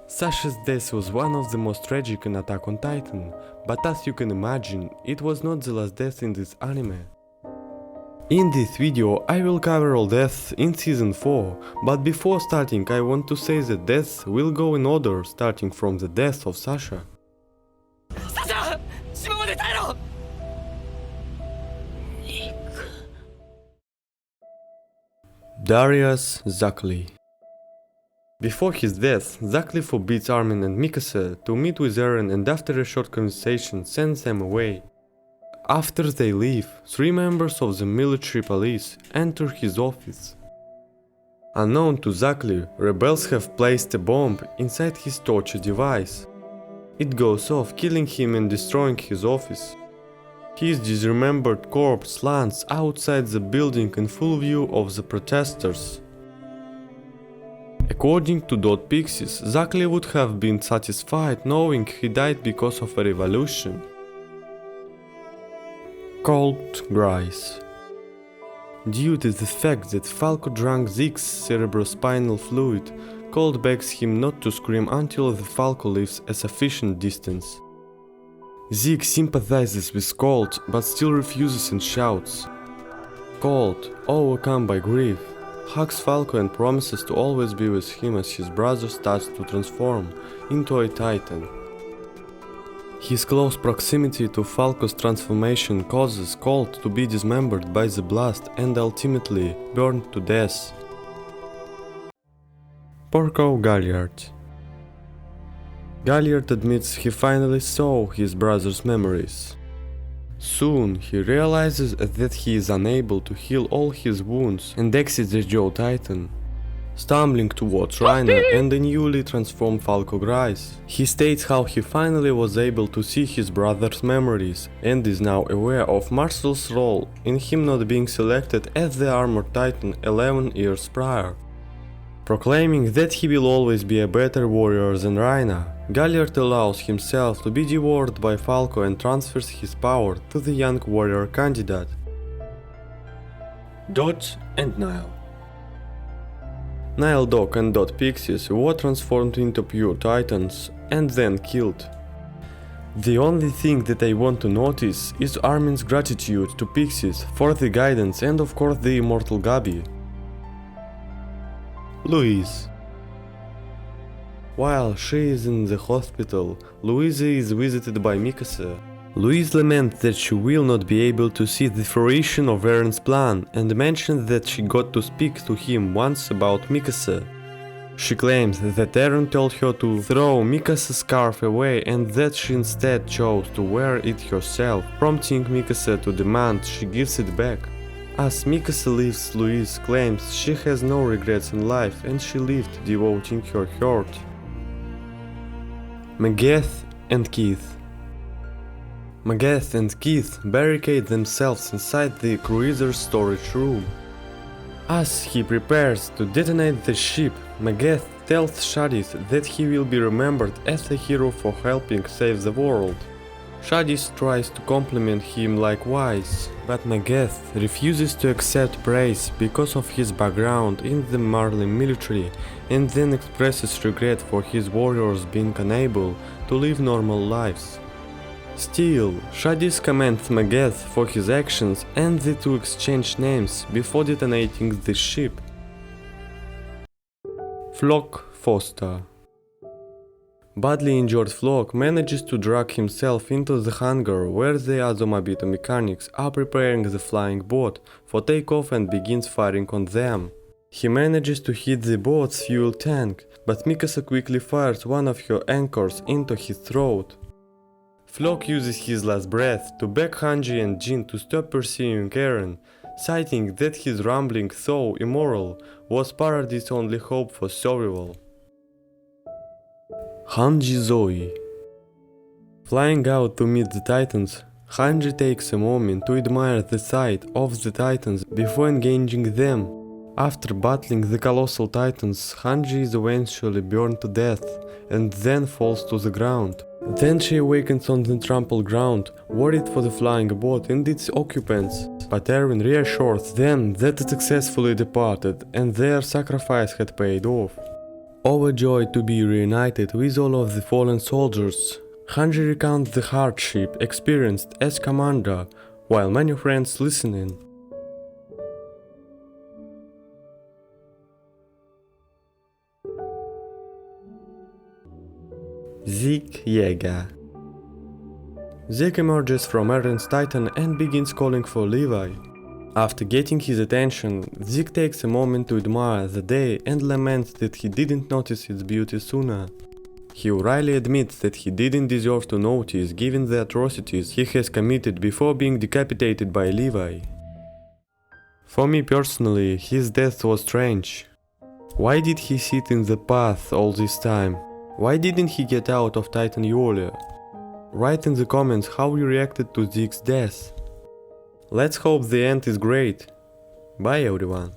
Sasha's death was one of the most tragic in Attack on Titan, but as you can imagine, it was not the last death in this anime. In this video I will cover all deaths in season 4, but before starting I want to say that deaths will go in order starting from the death of Sasha. Sasha! Darius Zackly. Before his death, Zackly forbids Armin and Mikasa to meet with Eren and after a short conversation sends them away. After they leave, 3 members of the military police enter his office. Unknown to Zackly, rebels have placed a bomb inside his torture device. It goes off, killing him and destroying his office. His dismembered corpse lands outside the building in full view of the protesters. According to pixis, Zackly would have been satisfied knowing he died because of a revolution. Colt Grice. Due to the fact that Falco drank Zeke's cerebrospinal fluid, Colt begs him not to scream until the Falco leaves a sufficient distance. Zeke sympathizes with Colt but still refuses and shouts. Colt, overcome by grief, hugs Falco and promises to always be with him as his brother starts to transform into a Titan. His close proximity to Falco's transformation causes Colt to be dismembered by the blast and ultimately burned to death. Porco Galliard. Galliard admits he finally saw his brother's memories. Soon he realizes that he is unable to heal all his wounds and exits the Joe Titan. Stumbling towards Reiner and the newly transformed Falco Grice, he states how he finally was able to see his brother's memories and is now aware of Marcel's role in him not being selected as the Armored Titan 11 years prior. Proclaiming that he will always be a better warrior than Reiner, Galliard allows himself to be devoured by Falco and transfers his power to the young warrior candidate. Dot and Nile. Nile Dog and Pixis were transformed into pure Titans and then killed. The only thing that I want to notice is Armin's gratitude to Pixis for the guidance and of course the immortal Gabi. Louise. While she is in the hospital, Louise is visited by Mikasa. Louise laments that she will not be able to see the fruition of Eren's plan and mentions that she got to speak to him once about Mikasa. She claims that Eren told her to throw Mikasa's scarf away and that she instead chose to wear it herself, prompting Mikasa to demand she gives it back. As Mikasa leaves, Louise claims she has no regrets in life and she lived devoting her heart. Magath and Keith. Magath and Keith barricade themselves inside the cruiser's storage room. As he prepares to detonate the ship, Magath tells Shadis that he will be remembered as a hero for helping save the world. Shadis tries to compliment him likewise, but Magath refuses to accept praise because of his background in the Marlin military and then expresses regret for his warriors being unable to live normal lives. Still, Shadis commends Magath for his actions and the two exchange names before detonating the ship. Floch Forster. Badly injured Floch manages to drag himself into the hangar where the Azumabito mechanics are preparing the flying boat for takeoff and begins firing on them. He manages to hit the boat's fuel tank, but Mikasa quickly fires one of her anchors into his throat. Floch uses his last breath to beg Hanji and Jin to stop pursuing Eren, citing that his rambling, though immoral, was Paradise's only hope for survival. Hanji Zoe. Flying out to meet the Titans, Hanji takes a moment to admire the sight of the Titans before engaging them. After battling the colossal Titans, Hanji is eventually burned to death and then falls to the ground. Then she awakens on the trampled ground, worried for the flying boat and its occupants, but Eren reassures them that it successfully departed and their sacrifice had paid off. Overjoyed to be reunited with all of the fallen soldiers, Hanji recounts the hardship experienced as commander, while many friends listening. Zeke Yeager. Zeke emerges from Eren's Titan and begins calling for Levi. After getting his attention, Zeke takes a moment to admire the day and laments that he didn't notice its beauty sooner. He wryly admits that he didn't deserve to notice given the atrocities he has committed before being decapitated by Levi. For me personally, his death was strange. Why did he sit in the path all this time? Why didn't he get out of Titan earlier? Write in the comments how you reacted to Zeke's death. Let's hope the end is great. Bye everyone.